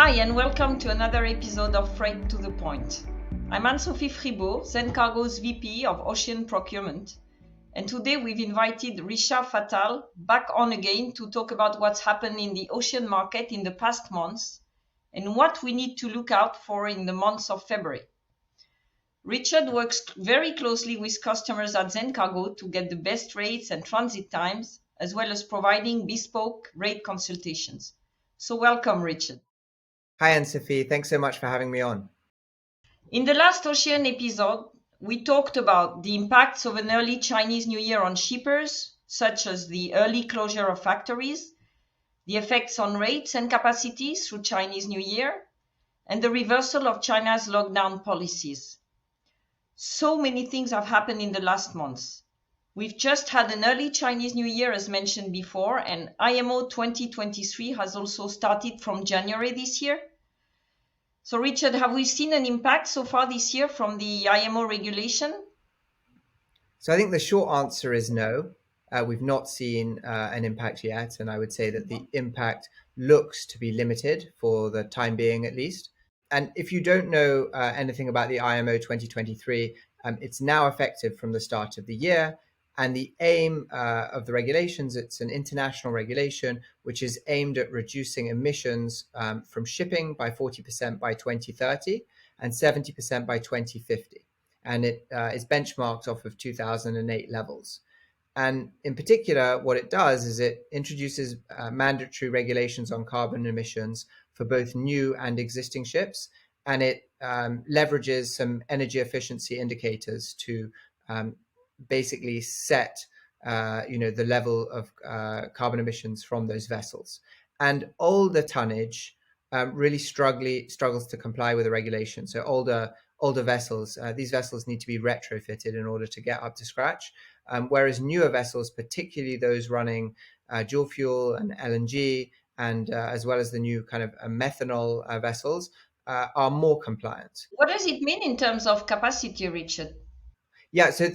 Hi and welcome to another episode of Freight to the Point. I'm Sophie Fribourg, Zencargo's VP of Ocean Procurement. And today we've invited Richard Fattal back on again to talk about what's happened in the ocean market in the past months and what we need to look out for in the months of February. Richard works very closely with customers at Zencargo to get the best rates and transit times, as well as providing bespoke rate consultations. So welcome, Richard. Hi, Anne-Sophie. Thanks so much for having me on. In the last Ocean episode, we talked about the impacts of an early Chinese New Year on shippers, such as the early closure of factories, the effects on rates and capacities through Chinese New Year, and the reversal of China's lockdown policies. So many things have happened in the last months. We've just had an early Chinese New Year, as mentioned before, and IMO 2023 has also started from January this year. So, Richard, have we seen an impact so far this year from the IMO regulation? So I think the short answer is no. We've not seen an impact yet, and I would say that the impact looks to be limited for the time being, at least. And if you don't know anything about the IMO 2023, it's now effective from the start of the year. And the aim of the regulations, it's an international regulation, which is aimed at reducing emissions from shipping by 40% by 2030 and 70% by 2050. And it is benchmarked off of 2008 levels. And in particular, what it does is it introduces mandatory regulations on carbon emissions for both new and existing ships. And it leverages some energy efficiency indicators to basically set the level of carbon emissions from those vessels. And older tonnage really struggles to comply with the regulation. So older vessels, these vessels need to be retrofitted in order to get up to scratch. Whereas newer vessels, particularly those running dual fuel and LNG, and as well as the new kind of methanol vessels, are more compliant. What does it mean in terms of capacity, Richard? Yeah, so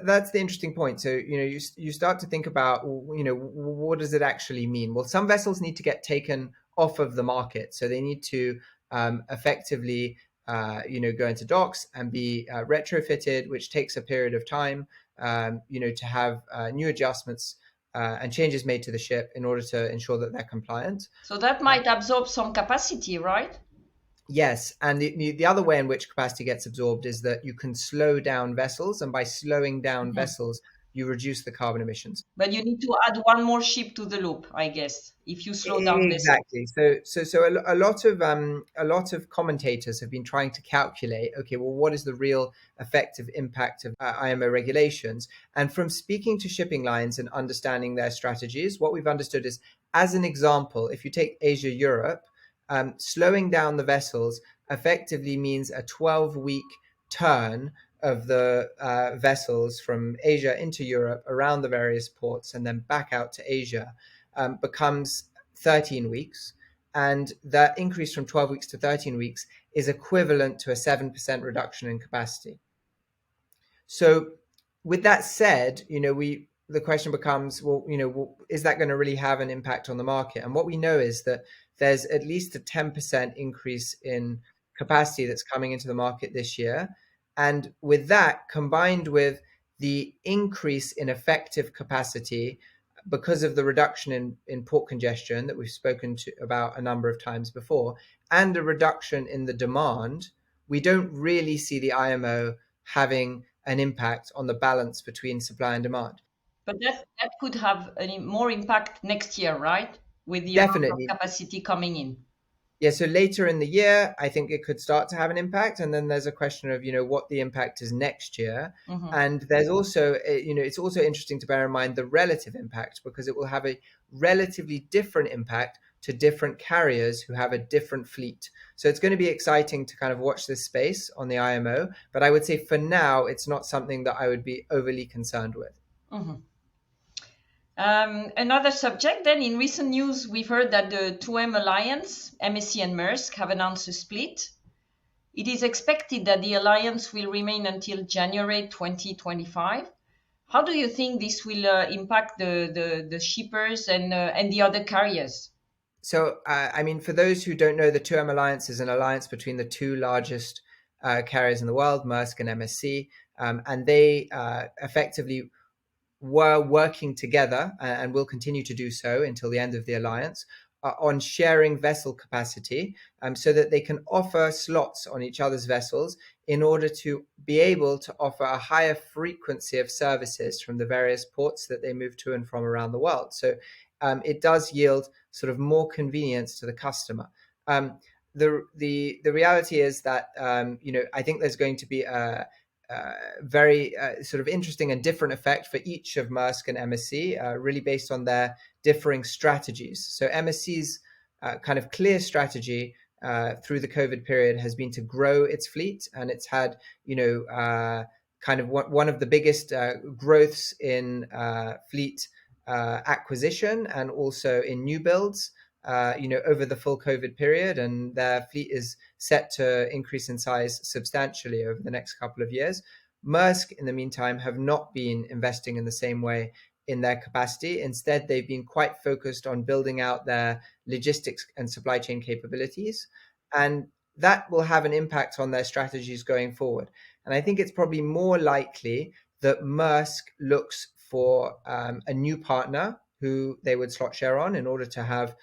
that's the interesting point. So, you start to think about, what does it actually mean? Well, some vessels need to get taken off of the market. So they need to effectively, go into docks and be retrofitted, which takes a period of time, to have new adjustments and changes made to the ship in order to ensure that they're compliant. So that might absorb some capacity, right? Yes, and the other way in which capacity gets absorbed is that you can slow down vessels, and by slowing down vessels, you reduce the carbon emissions. But you need to add one more ship to the loop, I guess, if you slow down vessels. Exactly. So a lot of commentators have been trying to calculate, okay, well, what is the real effective impact of IMO regulations? And from speaking to shipping lines and understanding their strategies, what we've understood is, as an example, if you take Asia Europe, slowing down the vessels effectively means a 12-week turn of the vessels from Asia into Europe around the various ports and then back out to Asia becomes 13 weeks. And that increase from 12 weeks to 13 weeks is equivalent to a 7% reduction in capacity. So with that said, the question becomes, is that going to really have an impact on the market? And what we know is that there's at least a 10% increase in capacity that's coming into the market this year. And with that, combined with the increase in effective capacity because of the reduction in port congestion that we've spoken about a number of times before, and a reduction in the demand, we don't really see the IMO having an impact on the balance between supply and demand. But that could have more impact next year, right? With the amount of Definitely. capacity coming in. Yeah, so later in the year, I think it could start to have an impact. And then there's a question of, what the impact is next year. Mm-hmm. And there's also, it's also interesting to bear in mind the relative impact, because it will have a relatively different impact to different carriers who have a different fleet. So it's going to be exciting to kind of watch this space on the IMO. But I would say for now, it's not something that I would be overly concerned with. Mm-hmm. Another subject then, in recent news, we've heard that the 2M Alliance, MSC and Maersk, have announced a split. It is expected that the alliance will remain until January 2025. How do you think this will impact the shippers and the other carriers? So, I mean, for those who don't know, the 2M Alliance is an alliance between the two largest carriers in the world, Maersk and MSC, and they effectively were working together and will continue to do so until the end of the alliance on sharing vessel capacity so that they can offer slots on each other's vessels in order to be able to offer a higher frequency of services from the various ports that they move to and from around the world. So it does yield sort of more convenience to the customer. The reality is that I think there's going to be very sort of interesting and different effect for each of Maersk and MSC, really based on their differing strategies. So MSC's kind of clear strategy through the COVID period has been to grow its fleet, and it's had, kind of one of the biggest growths in fleet acquisition and also in new builds. Over the full COVID period, and their fleet is set to increase in size substantially over the next couple of years. Maersk, in the meantime, have not been investing in the same way in their capacity. Instead, they've been quite focused on building out their logistics and supply chain capabilities. And that will have an impact on their strategies going forward. And I think it's probably more likely that Maersk looks for a new partner who they would slot share on in order to have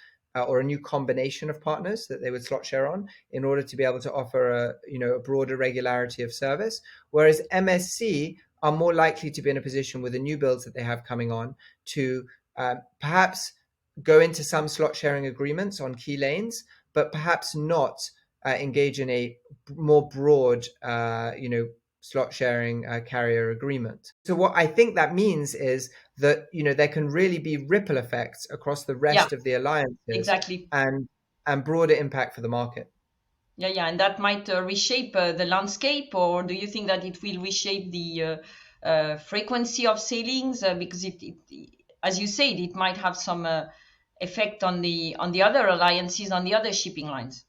or a new combination of partners that they would slot share on in order to be able to offer a broader regularity of service. Whereas MSC are more likely to be in a position with the new builds that they have coming on to perhaps go into some slot sharing agreements on key lanes, but perhaps not engage in a more broad, slot sharing carrier agreement. So what I think that means is that there can really be ripple effects across the Yeah, rest of the alliances exactly. and broader impact for the market. Yeah, and that might reshape the landscape, or do you think that it will reshape the frequency of sailings? Because as you said, it might have some effect on the other alliances, on the other shipping lines.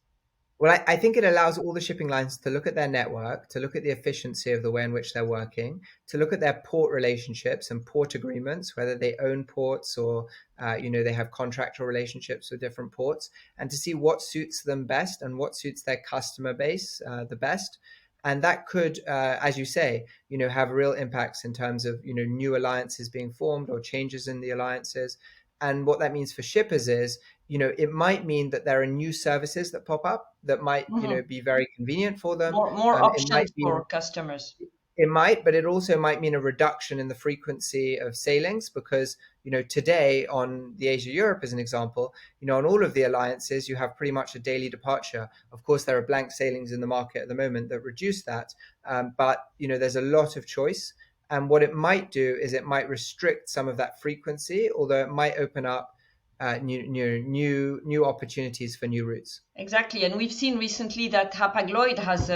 Well, I think it allows all the shipping lines to look at their network, to look at the efficiency of the way in which they're working, to look at their port relationships and port agreements, whether they own ports or they have contractual relationships with different ports, and to see what suits them best and what suits their customer base the best. And that could, as you say, have real impacts in terms of new alliances being formed or changes in the alliances. And what that means for shippers is it might mean that there are new services that pop up that might, Mhm. be very convenient for them. More It options might be for customers. it might, but it also might mean a reduction in the frequency of sailings because, today on the Asia Europe, as an example, on all of the alliances, you have pretty much a daily departure. Of course, there are blank sailings in the market at the moment that reduce that. But, there's a lot of choice. And what it might do is it might restrict some of that frequency, although it might open up new opportunities for new routes. Exactly, and we've seen recently that Hapag-Lloyd has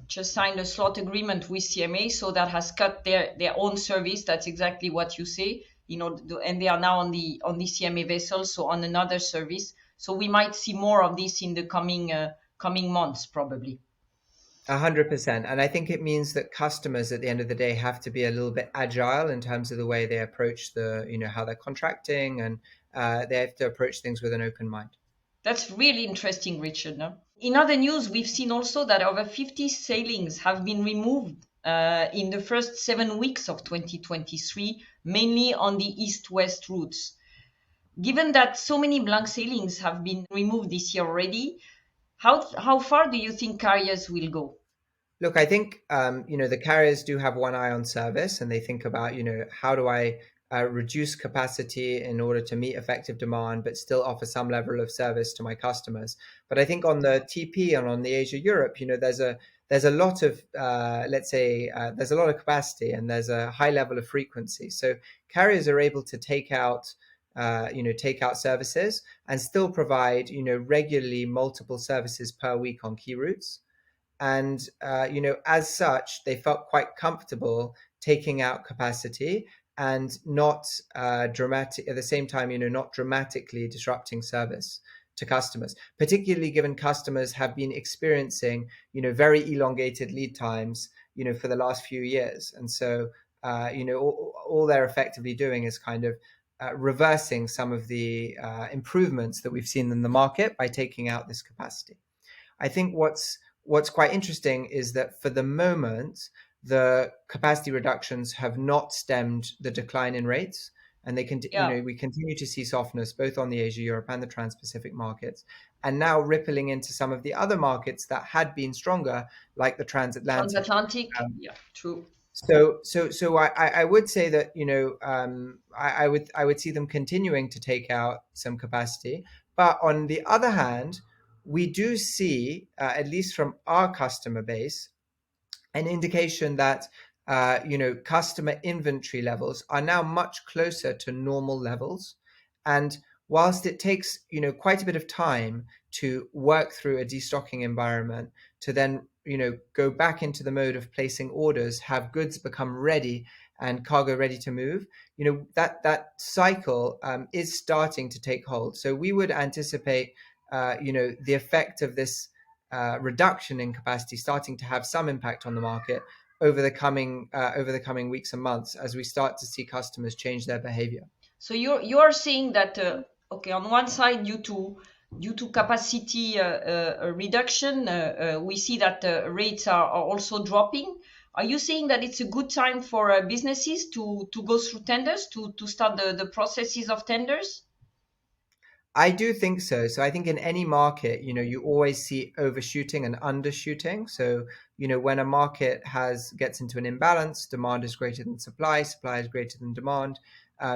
just signed a slot agreement with CMA, so that has cut their own service. That's exactly what you say, and they are now on the CMA vessel, so on another service. So we might see more of this in the coming months, probably. 100%. And I think it means that customers at the end of the day have to be a little bit agile in terms of the way they approach how they're contracting, and they have to approach things with an open mind. That's really interesting, Richard. No? In other news, we've seen also that over 50 sailings have been removed in the first 7 weeks of 2023, mainly on the east-west routes. Given that so many blank sailings have been removed this year already, how far do you think carriers will go? Look, I think the carriers do have one eye on service, and they think about how do I reduce capacity in order to meet effective demand, but still offer some level of service to my customers. But I think on the TP and on the Asia Europe, there's a lot of let's say there's a lot of capacity and there's a high level of frequency. So carriers are able to take out services and still provide regularly multiple services per week on key routes. And as such, they felt quite comfortable taking out capacity and not dramatic at the same time, not dramatically disrupting service to customers, particularly given customers have been experiencing very elongated lead times for the last few years. And so all they're effectively doing is kind of reversing some of the improvements that we've seen in the market by taking out this capacity. I think what's quite interesting is that for the moment, the capacity reductions have not stemmed the decline in rates, and we continue to see softness both on the Asia, Europe, and the Trans-Pacific markets, and now rippling into some of the other markets that had been stronger, like the transatlantic. Transatlantic, yeah, true. So I would say that I would see them continuing to take out some capacity, but on the other hand, we do see at least from our customer base an indication that customer inventory levels are now much closer to normal levels, and whilst it takes quite a bit of time to work through a destocking environment to then go back into the mode of placing orders, have goods become ready and cargo ready to move, that cycle is starting to take hold. So we would anticipate the effect of this reduction in capacity starting to have some impact on the market over the coming weeks and months as we start to see customers change their behavior. So you're saying that on one side, due to capacity reduction, we see that rates are also dropping. Are you saying that it's a good time for businesses to go through tenders, to start the processes of tenders? I do think so. So I think in any market, you always see overshooting and undershooting. So, when a market gets into an imbalance, demand is greater than supply is greater than demand.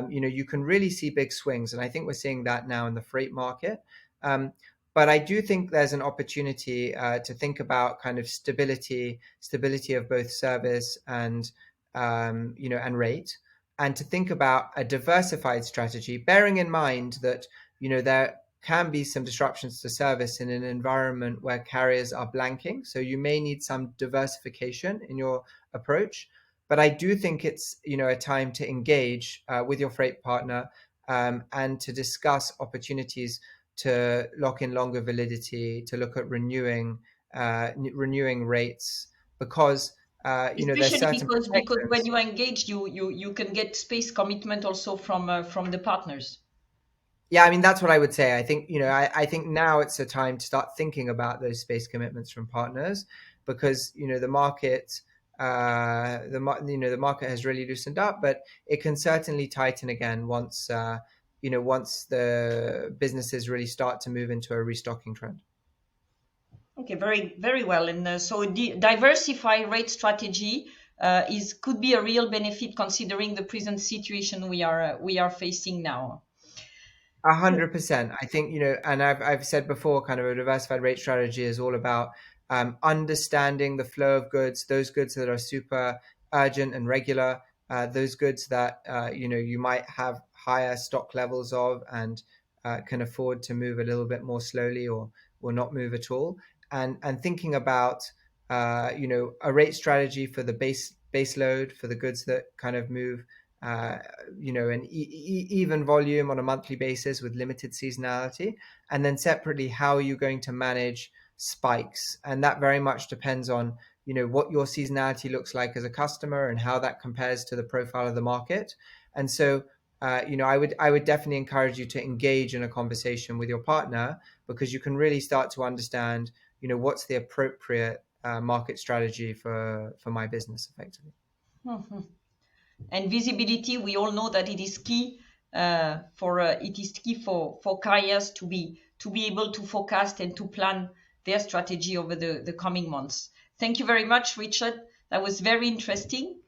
You can really see big swings. And I think we're seeing that now in the freight market. But I do think there's an opportunity to think about kind of stability of both service and rate, and to think about a diversified strategy, bearing in mind that there can be some disruptions to service in an environment where carriers are blanking. So you may need some diversification in your approach. But I do think it's a time to engage with your freight partner and to discuss opportunities to lock in longer validity, to look at renewing rates, because there's especially certain because when you are engaged, you can get space commitment also from the partners. Yeah, I mean, that's what I would say. I think, I think now it's a time to start thinking about those space commitments from partners, because, the market, the market has really loosened up, but it can certainly tighten again once the businesses really start to move into a restocking trend. Okay, very, very well. And so the diversify rate strategy could be a real benefit considering the present situation we are facing now. 100%. I think, and I've said before, kind of a diversified rate strategy is all about understanding the flow of goods, those goods that are super urgent and regular, those goods that, you might have higher stock levels of and can afford to move a little bit more slowly or not move at all. And thinking about, a rate strategy for the base load, for the goods that kind of move an even volume on a monthly basis with limited seasonality, and then separately, how are you going to manage spikes? And that very much depends on what your seasonality looks like as a customer and how that compares to the profile of the market. And so I would definitely encourage you to engage in a conversation with your partner, because you can really start to understand what's the appropriate market strategy for my business effectively. Mm-hmm. And visibility, we all know that it is key for carriers to be able to forecast and to plan their strategy over the coming months. Thank you very much, Richard. That was very interesting.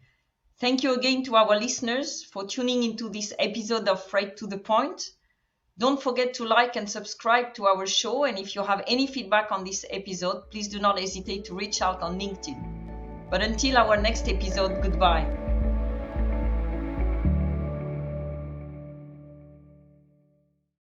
Thank you again to our listeners for tuning into this episode of Freight to the Point. Don't forget to like and subscribe to our show. And if you have any feedback on this episode, please do not hesitate to reach out on LinkedIn. But until our next episode, goodbye.